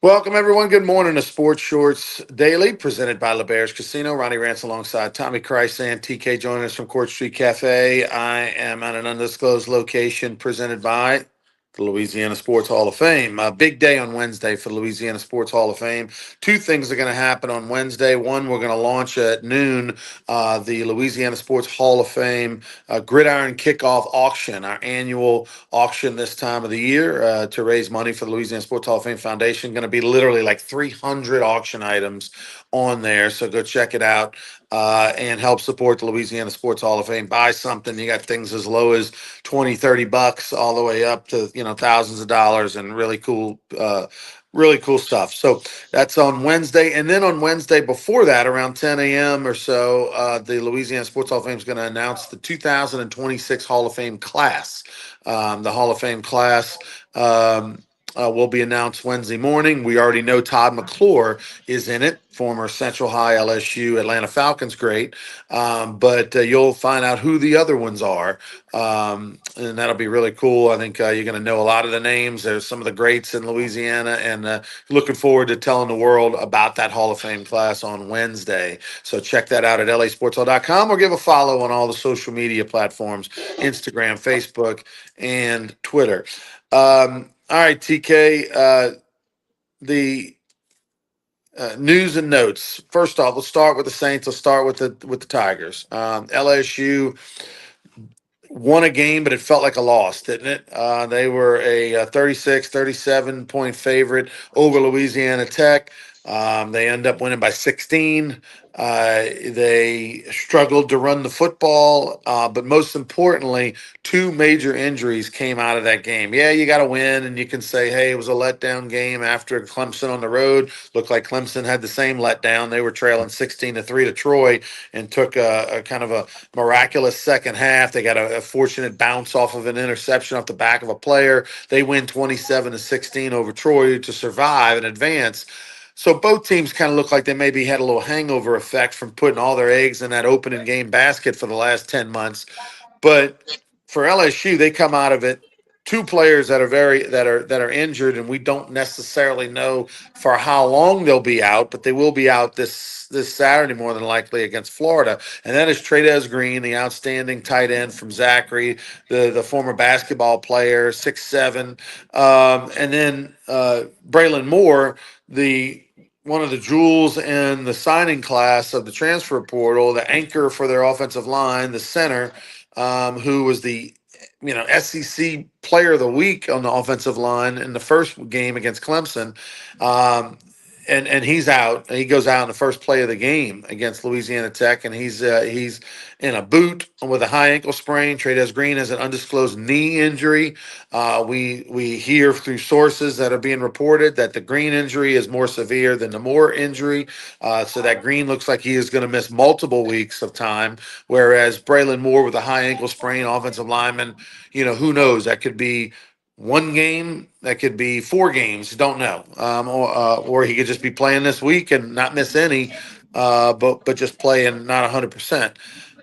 Welcome, everyone. Good morning to Sports Shorts Daily, presented by LeBears Casino. Ronnie Rance alongside Tommy Christ and TK joining us from Court Street Cafe. I am at an undisclosed location presented by the Louisiana Sports Hall of Fame. A big day on Wednesday for the Louisiana Sports Hall of Fame. Two things are going to happen on Wednesday. One, we're going to launch at noon the Louisiana Sports Hall of Fame Gridiron Kickoff Auction, our annual auction this time of the year to raise money for the Louisiana Sports Hall of Fame Foundation. Going to be literally like 300 auction items on there. So go check it out and help support the Louisiana Sports Hall of Fame. Buy something. You got things as low as 20, $30 all the way up to, thousands of dollars and really cool stuff. So that's on Wednesday. And then on Wednesday before that, around 10 a.m. or so, the Louisiana Sports Hall of Fame is going to announce the 2026 Hall of Fame class. The Hall of Fame class will be announced Wednesday morning. We already know Todd McClure is in it, former Central High, LSU, Atlanta Falcons great. But you'll find out who the other ones are. And that'll be really cool. I think you're going to know a lot of the names. There's some of the greats in Louisiana, and looking forward to telling the world about that Hall of Fame class on Wednesday. So check that out at lasportshall.com or give a follow on all the social media platforms, Instagram, Facebook, and Twitter. All right, TK, the news and notes. First off, let's start with the Saints. Let's start with the Tigers. LSU won a game, but it felt like a loss, didn't it? They were a 36-37 point favorite over Louisiana Tech. They end up winning by 16. They struggled to run the football, but most importantly, two major injuries came out of that game. Yeah, you got to win, and you can say, hey, it was a letdown game after Clemson on the road. Looked like Clemson had the same letdown. They were trailing 16-3 to Troy and took a kind of a miraculous second half. They got a fortunate bounce off of an interception off the back of a player. They win 27-16 over Troy to survive and advance. So both teams kind of look like they maybe had a little hangover effect from putting all their eggs in that opening game basket for the last 10 months. But for LSU, they come out of it two players that are injured, and we don't necessarily know for how long they'll be out, but they will be out this Saturday more than likely against Florida. And that is Trey'Dez Green, the outstanding tight end from Zachary, the former basketball player, 6'7", and then Braylon Moore, the one of the jewels in the signing class of the transfer portal, the anchor for their offensive line, the center, who was the SEC Player of the Week on the offensive line in the first game against Clemson. And he's out. He goes out in the first play of the game against Louisiana Tech, and he's in a boot with a high ankle sprain. Trey'Dez Green has an undisclosed knee injury. We hear through sources that are being reported that the Green injury is more severe than the Moore injury. So that Green looks like he is going to miss multiple weeks of time, whereas Braylon Moore with a high ankle sprain, offensive lineman, who knows? That could be one game, that could be 4 games. Don't know, or he could just be playing this week and not miss any, but just playing not 100%.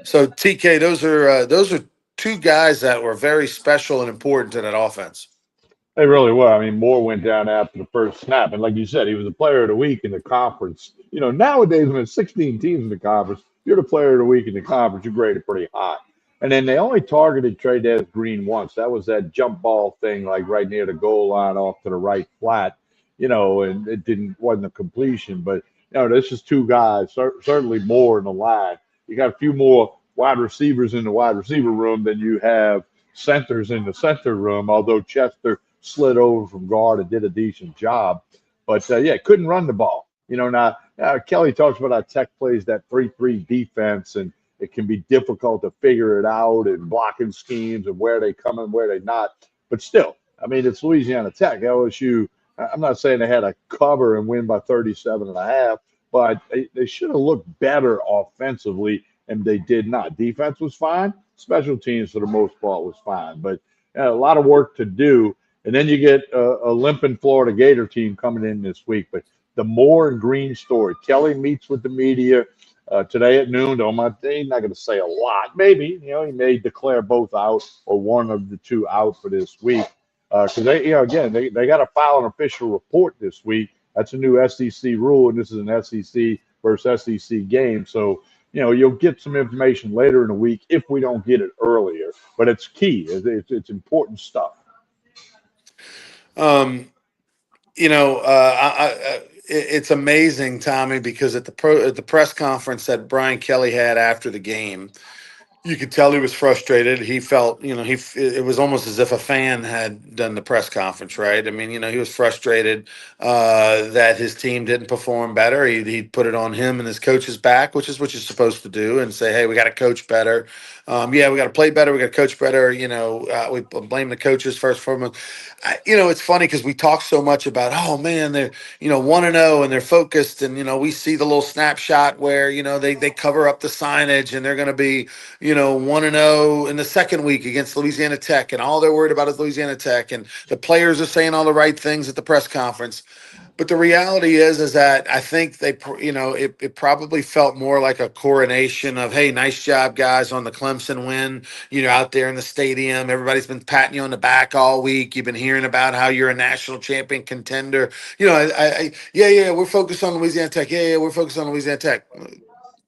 So TK, those are two guys that were very special and important to that offense. They really were. I mean, Moore went down after the first snap, and like you said, he was the player of the week in the conference. Nowadays when there's 16 teams in the conference, you're the player of the week in the conference. You're graded pretty high. And then they only targeted Trey'Dez Green once. That was that jump ball thing, like right near the goal line, off to the right flat. And it wasn't a completion. But this is two guys, certainly more in the line. You got a few more wide receivers in the wide receiver room than you have centers in the center room. Although Chester slid over from guard and did a decent job. But, couldn't run the ball. Now Kelly talks about how Tech plays that 3-3 defense, and it can be difficult to figure it out and blocking schemes and where they come and where they not. But still, I mean, it's Louisiana Tech. LSU, I'm not saying they had to cover and win by 37.5, but they should have looked better offensively, and they did not. Defense was fine. Special teams, for the most part, was fine. But a lot of work to do. And then you get a limping Florida Gator team coming in this week. But the Moore and Green story, Kelly meets with the media today at noon. He's not going to say a lot. Maybe, he may declare both out or one of the two out for this week. Because they got to file an official report this week That's a new SEC rule, and this is an SEC versus SEC game. So, you'll get some information later in the week if we don't get it earlier. But it's key. It's important stuff. Um, it's amazing, Tommy, because at the press conference that Brian Kelly had after the game, you could tell he was frustrated. He felt, it was almost as if a fan had done the press conference, right? I mean, he was frustrated that his team didn't perform better. He put it on him and his coach's back, which is what you're supposed to do, and say, hey, we got to coach better. Yeah, we got to play better. We got to coach better. We blame the coaches first for them. It's funny because we talk so much about, oh man, they're 1-0 and they're focused, and we see the little snapshot where they cover up the signage and they're going to be 1-0 in the second week against Louisiana Tech, and all they're worried about is Louisiana Tech, and the players are saying all the right things at the press conference. But the reality is that I think it probably felt more like a coronation of, hey, nice job, guys, on the Clemson win. Out there in the stadium, everybody's been patting you on the back all week. You've been hearing about how you're a national champion contender. Yeah, we're focused on Louisiana Tech. Yeah, we're focused on Louisiana Tech.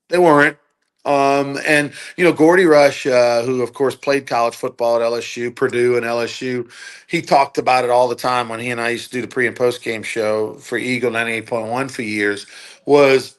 They weren't. And Gordy Rush, who of course played college football at LSU, Purdue, and LSU, he talked about it all the time when he and I used to do the pre and post game show for Eagle 98.1 for years. Was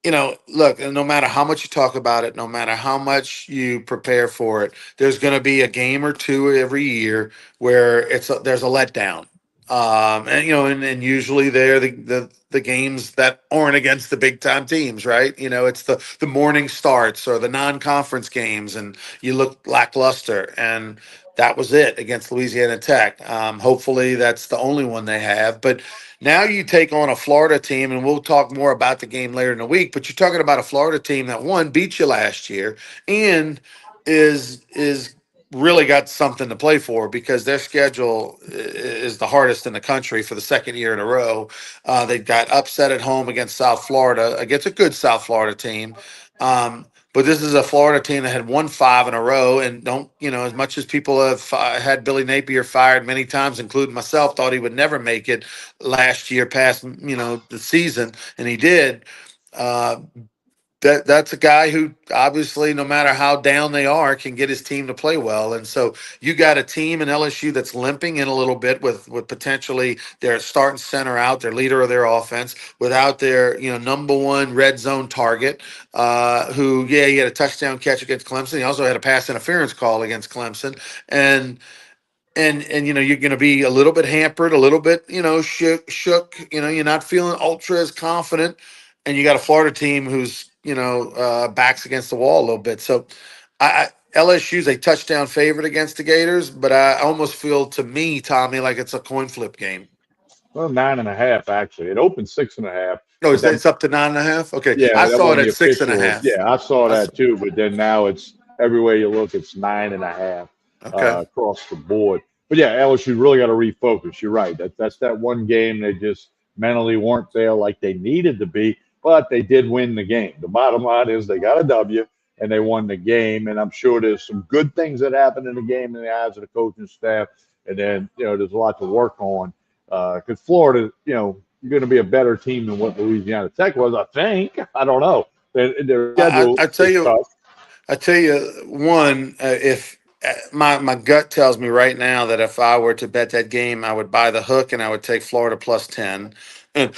look, no matter how much you talk about it, no matter how much you prepare for it, there's going to be a game or two every year where there's a letdown. And usually they're the games that aren't against the big time teams, right? It's the morning starts or the non-conference games, and you look lackluster. And that was it against Louisiana Tech. Hopefully that's the only one they have. But now you take on a Florida team, and we'll talk more about the game later in the week. But you're talking about a Florida team that beat you last year, and is really got something to play for because their schedule is the hardest in the country for the second year in a row. They got upset at home against South Florida, against a good South Florida team. But this is a Florida team that had won 5 in a row, and as much as people have had Billy Napier fired many times, including myself, thought he would never make it last year past, the season, and he did. Uh, that's a guy who obviously, no matter how down they are, can get his team to play well. And so you got a team in LSU that's limping in a little bit with potentially their starting center out, their leader of their offense, without their number one red zone target. Who, yeah, he had a touchdown catch against Clemson. He also had a pass interference call against Clemson, and you're going to be a little bit hampered, a little bit shook. You're not feeling ultra as confident, and you got a Florida team who's backs against the wall a little bit. So LSU's a touchdown favorite against the Gators, but I almost feel, to me, Tommy, like it's a coin flip game. Well, 9.5 actually. It opened 6.5, No, but then it's up to 9.5. Okay, I yeah, that saw it wasn't the at six and a official. half. Yeah, I saw I that saw, too. But then now it's everywhere you look, it's 9.5 okay. across the board. But yeah, LSU really got to refocus. You're right. That's that one game they just mentally weren't there like they needed to be, but they did win the game. The bottom line is they got a W and they won the game. And I'm sure there's some good things that happened in the game in the eyes of the coaching staff. And then there's a lot to work on because Florida, you're going to be a better team than what Louisiana Tech was, I think. I don't know. Their I, schedule I tell is you, tough. I tell you, one, if my gut tells me right now that if I were to bet that game, I would buy the hook and I would take Florida plus 10. And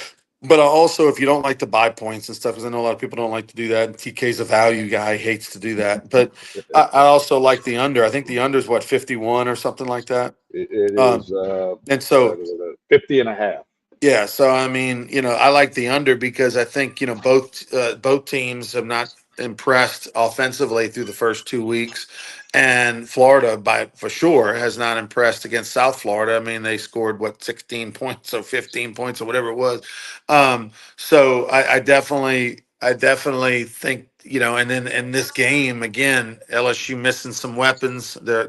but I also, if you don't like to buy points and stuff, because I know a lot of people don't like to do that. And TK's a value guy, hates to do that. But I also like the under. I think the under is what, 51 or something like that. It Um, is and so 50 and a half. yeah, so I mean, I like the under because I think both teams have not impressed offensively through the first 2 weeks, and Florida, by for sure, has not impressed against South Florida. I mean, they scored what, 16 points or 15 points or whatever it was. So I definitely think and then in this game again, LSU missing some weapons. They're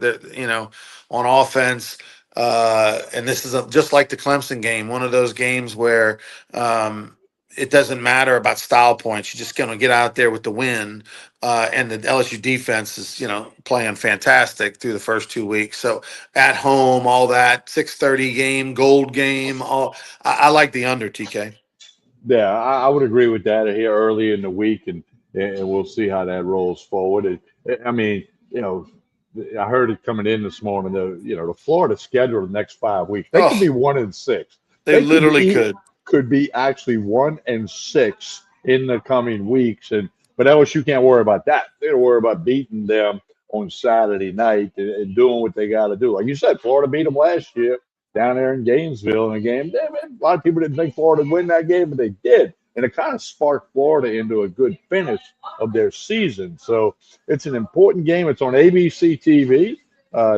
on offense. And this is just like the Clemson game, one of those games where, um, it doesn't matter about style points. You're just going to get out there with the win. And the LSU defense is, playing fantastic through the first 2 weeks. So at home, all that 6:30 game, gold game. I like the under, TK. Yeah, I would agree with that here early in the week, and we'll see how that rolls forward. I mean, I heard it coming in this morning. The Florida schedule the next 5 weeks, they could be Oh, 1-6. they They could literally be could. could be actually 1-6 in the coming weeks, and but LSU can't worry about that. They don't worry about beating them on Saturday night and doing what they got to do. Like you said, Florida beat them last year down there in Gainesville in a game. A lot of people didn't think Florida would win that game, but they did. And it kind of sparked Florida into a good finish of their season. So it's an important game. It's on ABC TV,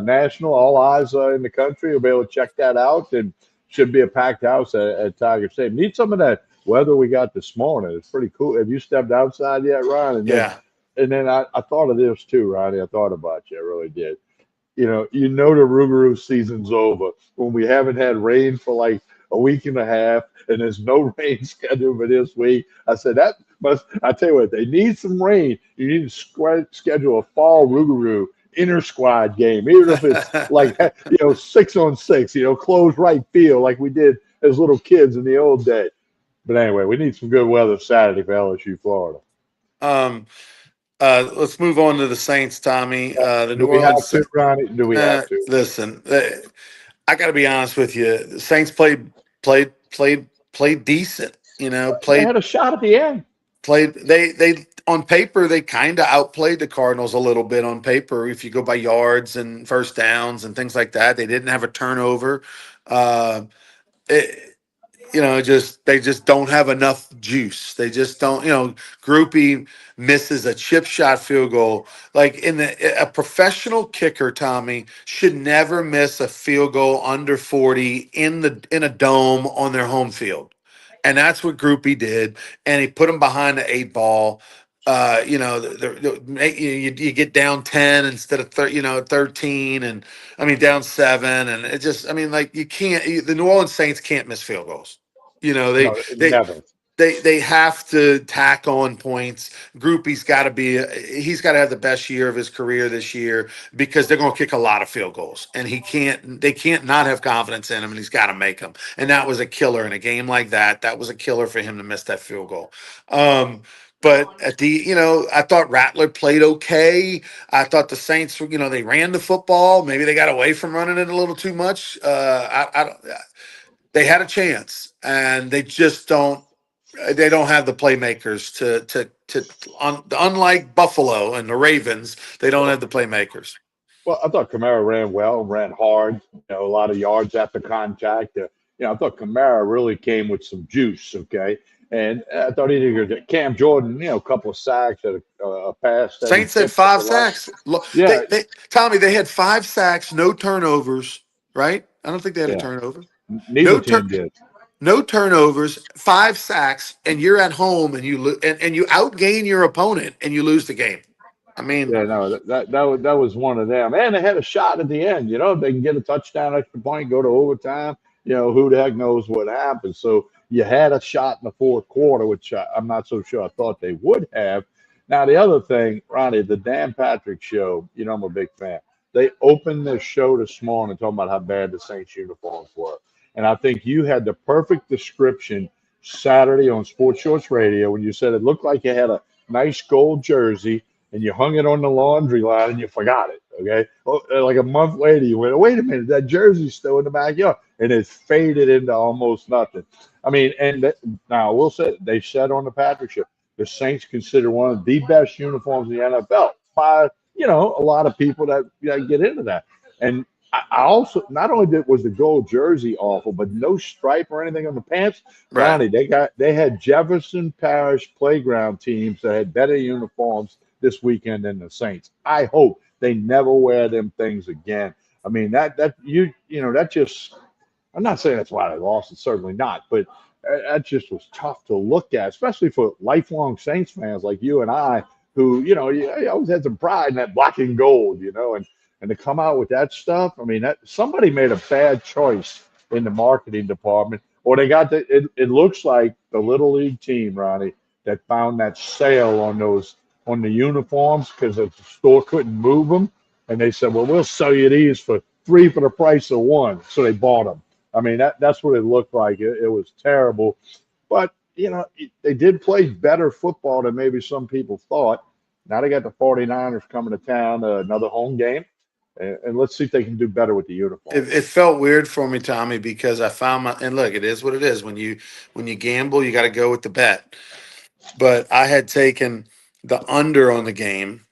national. All eyes in the country will be able to check that out. And should be a packed house at Tiger Stadium. Need some of that weather we got this morning. It's pretty cool. Have you stepped outside yet, Ryan? Yeah. And then I thought of this too, Ronnie. I thought about you. I really did. The Rougarou season's over when we haven't had rain for like a week and a half, and there's no rain scheduled for this week. I said that must. I tell you what, they need some rain. You need to schedule a fall Rougarou inter squad game, even if it's like 6-on-6. Close right field like we did as little kids in the old day. But anyway, we need some good weather Saturday for LSU, Florida. um, let's move on to the Saints, Tommy. The Do New we have Orleans. to, Ronnie? Do we have to? Listen, I got to be honest with you. The Saints played decent. They had a shot at the end. They on paper they kind of outplayed the Cardinals a little bit on paper. If you go by yards and first downs and things like that, they didn't have a turnover. Uh, it, just they just don't have enough juice. They just don't. Groupie misses a chip shot field goal. Like a professional kicker, Tommy should never miss a field goal under 40 in a dome on their home field, and that's what Groupie did. And he put them behind the 8 ball. You get down 10 instead of 13, and I mean down 7, and it just, I mean, like you can't. The New Orleans Saints can't miss field goals. You know they No, they never. they have to tack on points. Groupie's got to be. He's got to have the best year of his career this year because they're going to kick a lot of field goals, and he can't. They can't not have confidence in him, and he's got to make them. And that was a killer in a game like that. That was a killer for him to miss that field goal. But I thought Rattler played okay. I thought the Saints, they ran the football. Maybe they got away from running it a little too much. I don't. They had a chance, and they just don't. They don't have the playmakers unlike Buffalo and the Ravens. They don't have the playmakers. Well, I thought Kamara ran well, ran hard, a lot of yards after contact. I thought Kamara really came with some juice, okay? And I thought he did good. Cam Jordan, a couple of sacks, a pass that he Saints had tipped at the 5 sacks. Yeah, Tommy, they had 5 sacks, no turnovers. Right? I don't think they had a yeah. turnover. Neither No team did. no turnovers, 5 sacks, and you're at home and and you outgain your opponent and you lose the game. I mean, Yeah, no, that was one of them. And they had a shot at the end. If they can get a touchdown, extra point, go to overtime. Who the heck knows what happens? So you had a shot in the fourth quarter, which I'm not so sure I thought they would have. Now the other thing, Ronnie, the Dan Patrick show. I'm a big fan. They opened the show this morning talking about how bad the Saints uniforms were, and I think you had the perfect description Saturday on Sports Shorts Radio when you said it looked like you had a nice gold jersey and you hung it on the laundry line and you forgot it. Okay. Well, like a month later, you went, wait a minute, that jersey's still in the backyard. And it's faded into almost nothing. I mean, now we'll say they said on the Patrick show, the Saints consider one of the best uniforms in the NFL by, a lot of people that get into that. And I also not only was the gold jersey awful, but no stripe or anything on the pants. right. Ronnie, they had Jefferson Parish playground teams that had better uniforms this weekend than the Saints. I hope they never wear them things again. I mean that just. I'm not saying that's why they lost. It's certainly not, but that just was tough to look at, especially for lifelong Saints fans like you and I, who you always had some pride in that black and gold, and to come out with that stuff. I mean, that somebody made a bad choice in the marketing department. or they got it looks like the little league team, Ronnie, that found that sale on those on the uniforms because the store couldn't move them, and they said, "Well, we'll sell you these for three for the price of one." So they bought them. I mean, that's what it looked like. It was terrible, but they did play better football than maybe some people thought. Now they got the 49ers coming to town, another home game, and let's see if they can do better with the It uniforms. felt weird for me, Tommy, because I found my and look, it is what it is. When you gamble, you got to go with the bet. But I had taken the under on the game,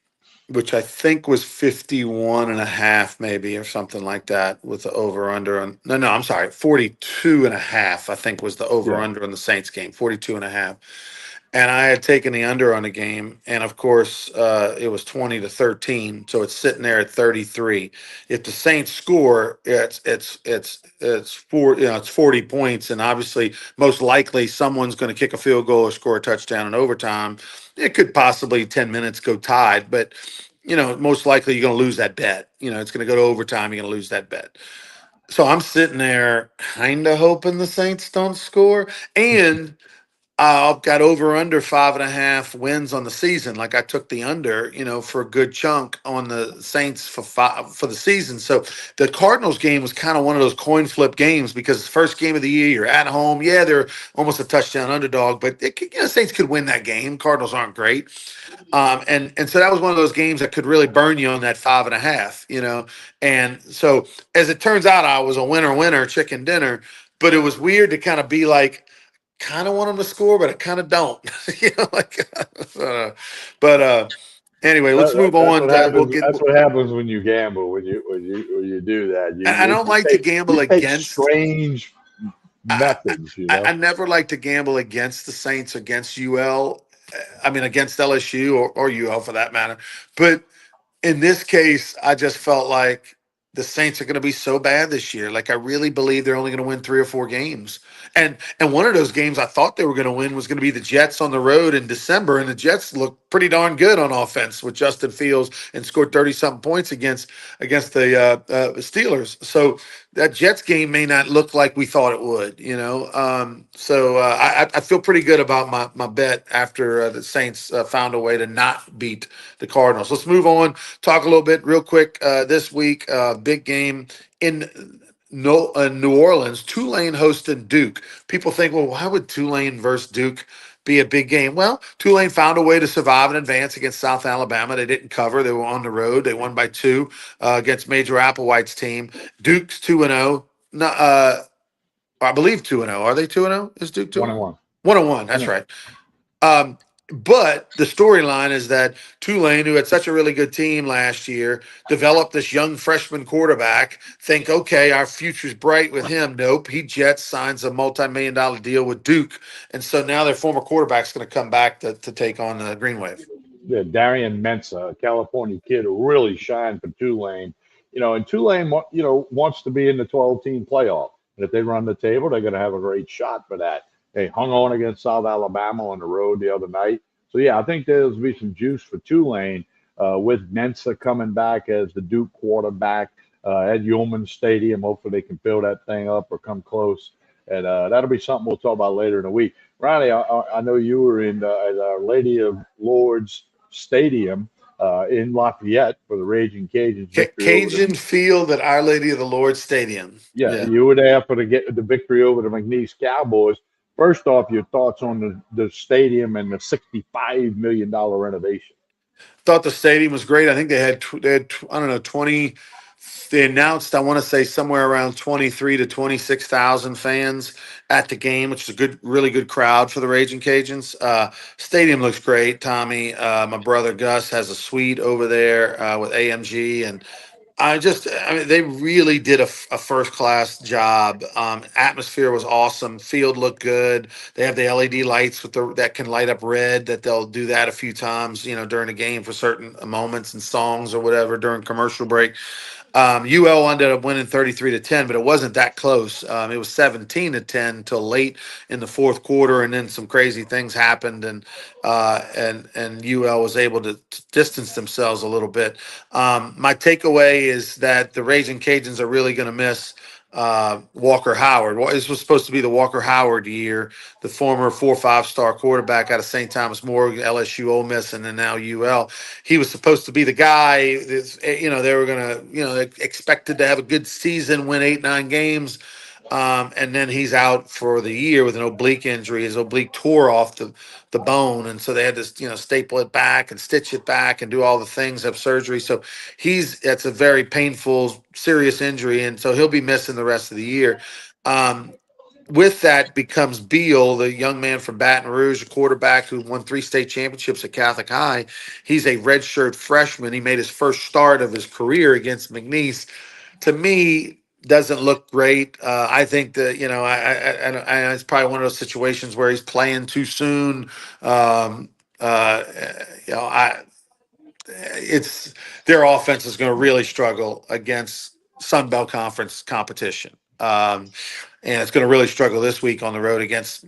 which I think was 51 and a half, maybe, or something like that, with the over under on. No, I'm sorry, 42 and a half, I think was the over Yeah. under on the Saints game, 42 and a half. And I had taken the under on the game, and of course, it was 20-13, so it's sitting there at 33. If the Saints score, it's 40 points, and obviously, most likely, someone's going to kick a field goal or score a touchdown in overtime. It could possibly 10 minutes go tied, but most likely you're going to lose that bet. It's going to go to overtime. You're going to lose that bet. So I'm sitting there, kind of hoping the Saints don't score, and I've got over under 5.5 wins on the season. Like I took the under, for a good chunk on the Saints for the season. So the Cardinals game was kind of one of those coin flip games because it's the first game of the year. You're at home. Yeah, they're almost a touchdown underdog, but Saints could win that game. Cardinals aren't great. And so that was one of those games that could really burn you on that 5.5. And so as it turns out, I was a winner, chicken dinner. But it was weird to kind of be like, kind of want them to score, but I kind of don't. like, uh, but anyway, let's move That's on. what We'll happens. get. That's what happens when you gamble. When you do that, you I you, don't you like to take gamble you take against. strange I, methods. I never like to gamble against the Saints, against UL. I mean, against LSU or UL for that matter. But in this case, I just felt like the Saints are going to be so bad this year. Like I really believe they're only going to win 3 or 4 games. And one of those games I thought they were going to win was going to be the Jets on the road in December, and the Jets looked pretty darn good on offense with Justin Fields and scored 30 something points against the Steelers. So that Jets game may not look like we thought it would. So I feel pretty good about my bet after the Saints found a way to not beat the Cardinals. Let's move on. Talk a little bit real quick this week. Big game in New Orleans. Tulane hosted Duke. People think, well, why would Tulane versus Duke be a big game? Well, Tulane found a way to survive and advance against South Alabama. They didn't cover. They were on the road. They won by two against Major Applewhite's team. Duke's 2-0. No, I believe 2-0. Are they 2-0? Is Duke One 2-0? and one. 1-1. That's right. Um, but the storyline is that Tulane, who had such a really good team last year, developed this young freshman quarterback. Think, okay, our future's bright with him. Nope. He Jets signs a multi-million-dollar deal with Duke. And so now their former quarterback's going to come back to take on Green Wave. Yeah, Darian Mensah, a California kid who really shined for Tulane. And Tulane, wants to be in the 12-team playoff. And if they run the table, they're going to have a great shot for that. They hung on against South Alabama on the road the other night. So, yeah, I think there'll be some juice for Tulane with Mensah coming back as the Duke quarterback at Yulman Stadium. Hopefully they can fill that thing up or come close. And that'll be something we'll talk about later in the week. Ronnie, I know you were in at Our Lady of Lourdes Stadium in Lafayette for the Raging Cajuns victory over the. Cajun Field at Our Lady of the Lord Stadium. Yeah, Yeah. you were there for the victory over the McNeese Cowboys. First off, your thoughts on the stadium and the $65 million renovation. Thought the stadium was great. I think they had I don't know 20. They announced I want to say somewhere around 23 to 26,000 fans at the game, which is a really good crowd for the Raging Cajuns. Stadium looks great. Tommy, my brother Gus has a suite over there with AMG, and I mean, they really did a first class job. Atmosphere was awesome. Field looked good. They have the LED lights that can light up red. That they'll do that a few times, during the game for certain moments and songs or whatever during commercial break. UL ended up winning 33-10, but it wasn't that close. It was 17-10 till late in the fourth quarter, and then some crazy things happened, and UL was able to distance themselves a little bit. My takeaway is that the Raging Cajuns are really going to miss Walker Howard. This was supposed to be the Walker Howard year, the former 4 5 star quarterback out of St. Thomas More, LSU, Ole Miss, and then now UL. He was supposed to be the guy. They were going to, expected to have a good season, win 8 9 games. And then he's out for the year with an oblique injury. His oblique tore off the bone, and so they had to staple it back and stitch it back and do all the things, have surgery. So that's a very painful, serious injury, and so he'll be missing the rest of the year. Um, with that becomes Beal, the young man from Baton Rouge, a quarterback who won 3 state championships at Catholic High. He's a redshirt freshman. He made his first start of his career against McNeese. To me, doesn't look great. I think that it's probably one of those situations where he's playing too soon. Um, uh, I it's their offense is going to really struggle against Sun Belt Conference competition. And it's going to really struggle this week on the road against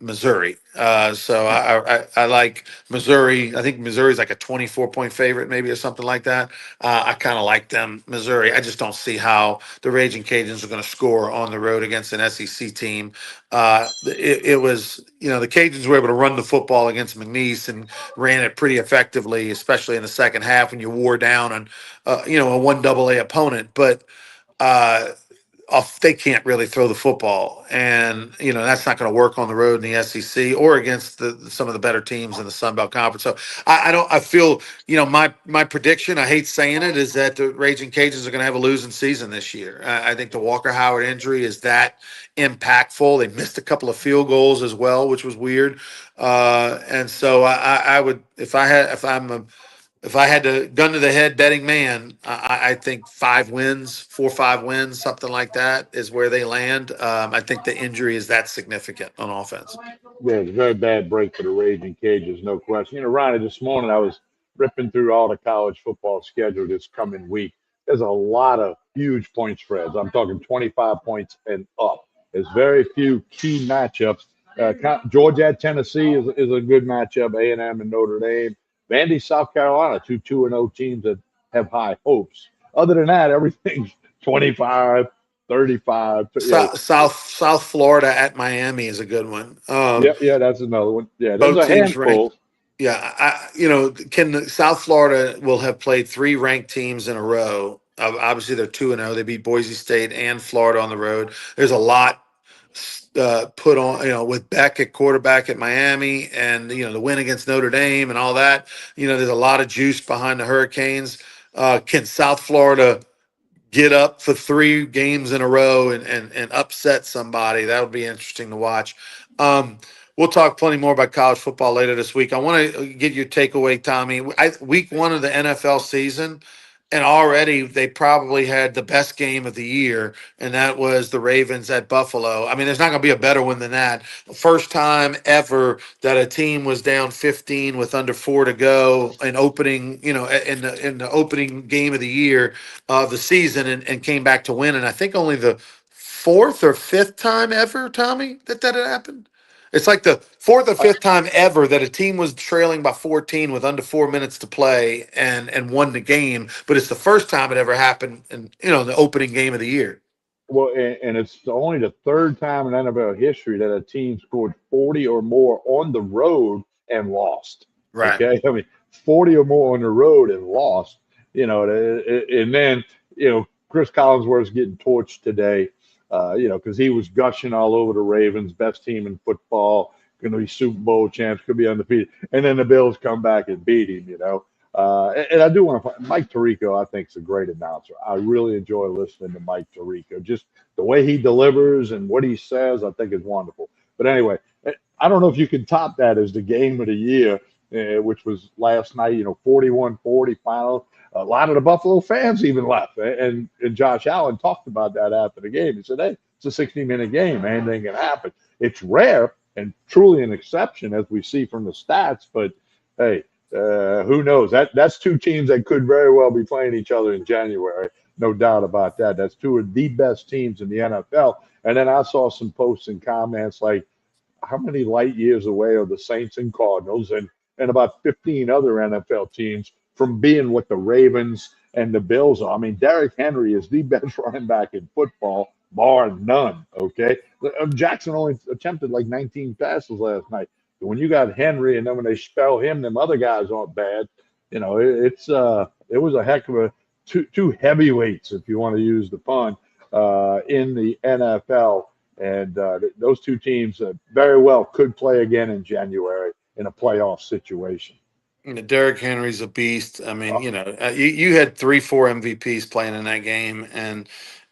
Missouri. So I like Missouri. I think Missouri's like a 24-point favorite, maybe, or something like that. I kind of like them, Missouri. I just don't see how the Raging Cajuns are going to score on the road against an SEC team. It was, the Cajuns were able to run the football against McNeese and ran it pretty effectively, especially in the second half when you wore down on, a one double A opponent. But uh, they can't really throw the football, and that's not going to work on the road in the SEC or against some of the better teams in the Sun Belt Conference. So I don't. I feel my prediction. I hate saying it, is that the Raging Cajuns are going to have a losing season this year. I think the Walker Howard injury is that impactful. They missed a couple of field goals as well, which was weird. And so I would, if I had to gun to the head betting man, I think 5 wins, 4 or 5 wins, something like that is where they land. I think the injury is that significant on offense. Yeah, it's a very bad break for the Raging Cages, no question. Ronnie, this morning I was ripping through all the college football schedule this coming week. There's a lot of huge point spreads. I'm talking 25 points and up. There's very few key matchups. Georgia at Tennessee is a good matchup. A&M and Notre Dame. Vandy, South Carolina, two 2-0 teams that have high hopes. Other than that, everything's 25, 35. South Florida at Miami is a good one. Yeah, that's another one. Yeah, there's Both a teams ranked. handful. Yeah, can South Florida will have played 3 ranked teams in a row. Obviously, they're 2-0. They beat Boise State and Florida on the road. There's a lot put on, with Beck at quarterback at Miami, and the win against Notre Dame and all that. There's a lot of juice behind the Hurricanes. Can South Florida get up for 3 games in a row and upset somebody? That would be interesting to watch. Um, we'll talk plenty more about college football later this week. I want to get your takeaway, Tommy. Week 1 of the NFL season, and already they probably had the best game of the year, and that was the Ravens at Buffalo. I mean, there's not going to be a better one than that. First time ever that a team was down 15 with under 4 to go in opening, in the opening game of the year of the season, and came back to win. And I think only the fourth or fifth time ever, Tommy, that had happened. It's like the fourth or fifth time ever that a team was trailing by 14 with under 4 minutes to play and won the game. But it's the first time it ever happened in the opening game of the year. Well, and it's only the third time in NFL history that a team scored 40 or more on the road and lost. Right. Okay, I mean 40 or more on the road and lost. And then Chris Collinsworth's getting torched today. Because he was gushing all over the Ravens, best team in football, going to be Super Bowl champs, could be undefeated, and then the Bills come back and beat him. And I do want to. Mike Tirico, I think, is a great announcer. I really enjoy listening to Mike Tirico. Just the way he delivers and what he says, I think is wonderful. But anyway, I don't know if you can top that as the game of the year, which was last night. 41-40 final. A lot of the Buffalo fans even left, and Josh Allen talked about that after the game. He said, "Hey, it's a 60-minute game. Anything can happen. It's rare and truly an exception, as we see from the stats. But hey." Who knows? That's two teams that could very well be playing each other in January. No doubt about that. That's two of the best teams in the NFL. And then I saw some posts and comments like, how many light years away are the Saints and Cardinals and about 15 other NFL teams from being what the Ravens and the Bills are? I mean, Derrick Henry is the best running back in football. bar none. Okay, Jackson only attempted like 19 passes last night. When you got Henry, and then when they spell him, them other guys aren't bad. It was a heck of a two heavyweights, if you want to use the pun, in the NFL. And those two teams very well could play again in January in a playoff situation. Derrick Henry's a beast. I mean, Oh, you had 3, 4 MVPs playing in that game, and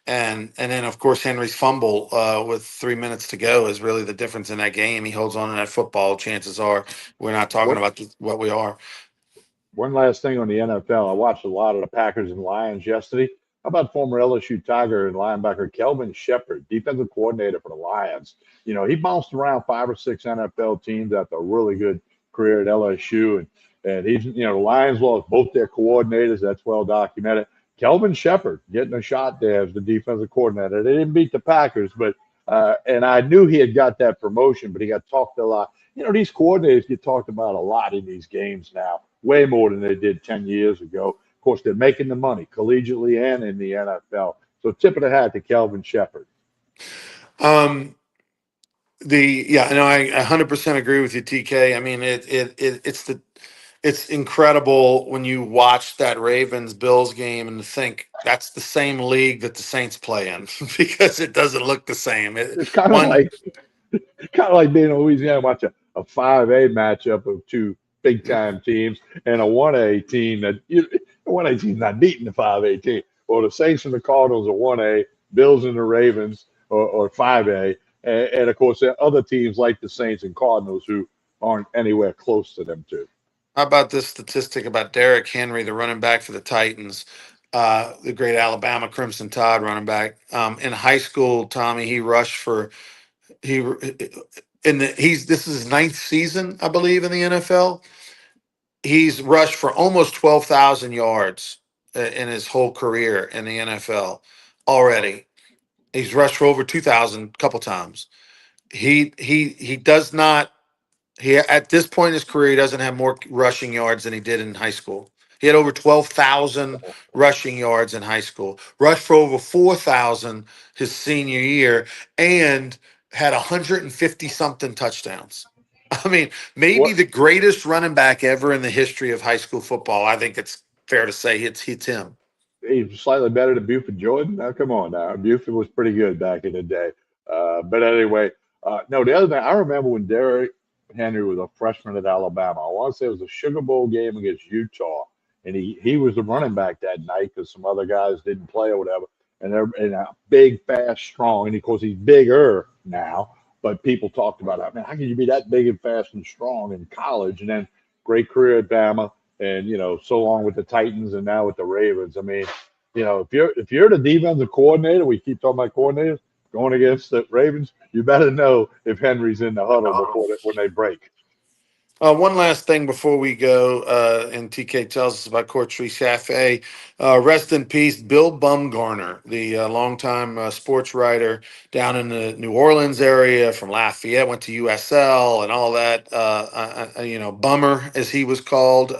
then of course Henry's fumble with 3 minutes to go is really the difference in that game. He holds on to that football. Chances are we're not talking what about what we are. One last thing on the NFL. I watched a lot of the Packers and Lions yesterday. How about former LSU Tiger and linebacker Kelvin Shepard, defensive coordinator for the Lions? He bounced around 5 or 6 NFL teams after a really good career at LSU. And the Lions lost both their coordinators. That's well documented. Kelvin Shepard getting a shot there as the defensive coordinator. They didn't beat the Packers, but and I knew he had got that promotion, but he got talked a lot. These coordinators get talked about a lot in these games now, way more than they did 10 years ago. Of course, they're making the money collegiately and in the NFL. So tip of the hat to Kelvin Shepard. Um, no, I 100% agree with you, TK. I mean, it's incredible when you watch that Ravens Bills game and think that's the same league that the Saints play in because it doesn't look the same. It's kind of One like kind of like being in Louisiana, watch a 5A matchup of two big time teams and a 1A team the 1A team's not beating the 5A team. Well, the Saints and the Cardinals are 1A, Bills and the Ravens or 5A. And of course, there are other teams like the Saints and Cardinals who aren't anywhere close to them, too. How about this statistic about Derrick Henry, the running back for the Titans, the great Alabama Crimson Tide running back? In high school, Tommy, he rushed for he in the he's this is his ninth season, I believe, in the NFL. He's rushed for almost 12,000 yards in his whole career in the NFL already. He's rushed for over 2,000 a couple times. He does not he at this point in his career, he doesn't have more rushing yards than he did in high school. He had over 12,000 rushing yards in high school, rushed for over 4,000 his senior year, and had 150 something touchdowns. I mean, maybe What the greatest running back ever in the history of high school football. I think it's fair to say it's him. He's slightly better than Buford Jordan. Now, come on now. Buford was pretty good back in the day. But anyway, no, the other thing, I remember when Derrick Henry was a freshman at Alabama. I want to say it was a Sugar Bowl game against Utah. And he was the running back that night because some other guys didn't play or whatever. And they're big, fast, strong. And of course, he's bigger now. But people talked about, I mean, how can you be that big and fast and strong in college? And then great career at Bama and so long with the Titans and now with the Ravens. I mean, if you're the defensive coordinator, we keep talking about coordinators going against the Ravens, you better know if Henry's in the huddle when they break. One last thing before we go, and TK tells us about Court Street Cafe. Rest in peace, Bill Bumgarner, the longtime sports writer down in the New Orleans area from Lafayette, went to USL and all that. Bummer, as he was called,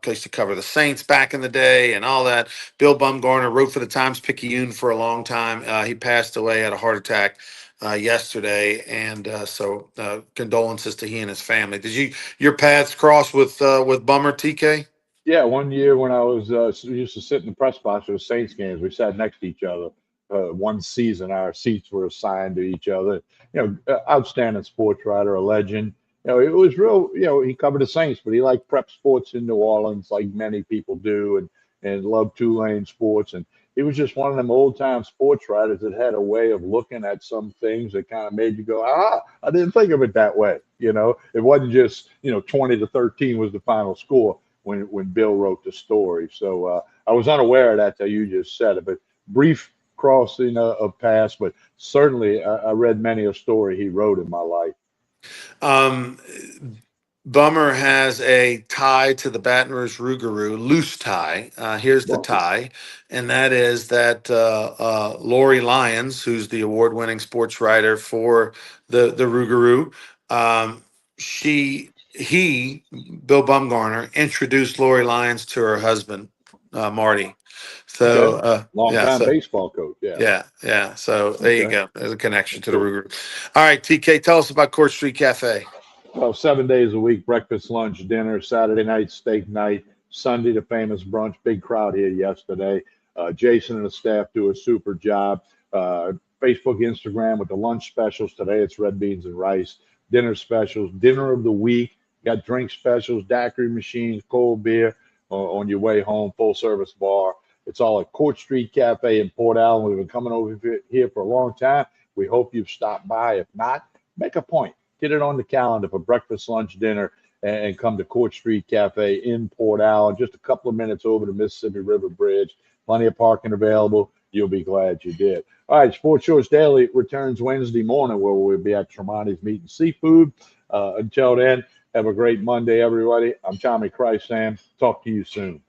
used to cover the Saints back in the day and all that. Bill Bumgarner wrote for the Times Picayune for a long time. He passed away, had a heart attack yesterday, and so condolences to he and his family. Did your paths cross with Bummer, TK? Yeah, one year when I was we used to sit in the press box for the Saints games, we sat next to each other. One season, our seats were assigned to each other. Outstanding sports writer, a legend. It was real. He covered the Saints, but he liked prep sports in New Orleans, like many people do, and loved Tulane sports. And he was just one of them old time sports writers that had a way of looking at some things that kind of made you go, I didn't think of it that way. It wasn't just 20-13 was the final score when Bill wrote the story. So I was unaware of that till you just said it. But brief crossing of paths, but certainly I read many a story he wrote in my life. Um, Bummer has a tie to the Baton Rouge Rougarou, loose tie. Here's the Well, tie, and that is that Lori Lyons, who's the award-winning sports writer for the Rougarou, um, Bill Bumgarner, introduced Lori Lyons to her husband, Marty. So Okay. Long yeah, time so baseball coach. Yeah. yeah. So there you Okay. go. There's a connection That's to the cool. Ruger Group. All right, TK, tell us about Court Street Cafe. Well, 7 days a week, breakfast, lunch, dinner, Saturday night, steak night, Sunday, the famous brunch. Big crowd here yesterday. Jason and the staff do a super job. Uh, Facebook, Instagram with the lunch specials. Today it's red beans and rice. Dinner specials, dinner of the week. Got drink specials, daiquiri machines, cold beer on your way home, full service bar. It's all at Court Street Cafe in Port Allen. We've been coming over here for a long time. We hope you've stopped by. If not, make a point. Get it on the calendar for breakfast, lunch, dinner, and come to Court Street Cafe in Port Allen. Just a couple of minutes over the Mississippi River Bridge. Plenty of parking available. You'll be glad you did. All right, Sports Shorts Daily returns Wednesday morning where we'll be at Tremonti's Meat and Seafood. Until then, have a great Monday, everybody. I'm Tommy Christ, Sam. Talk to you soon.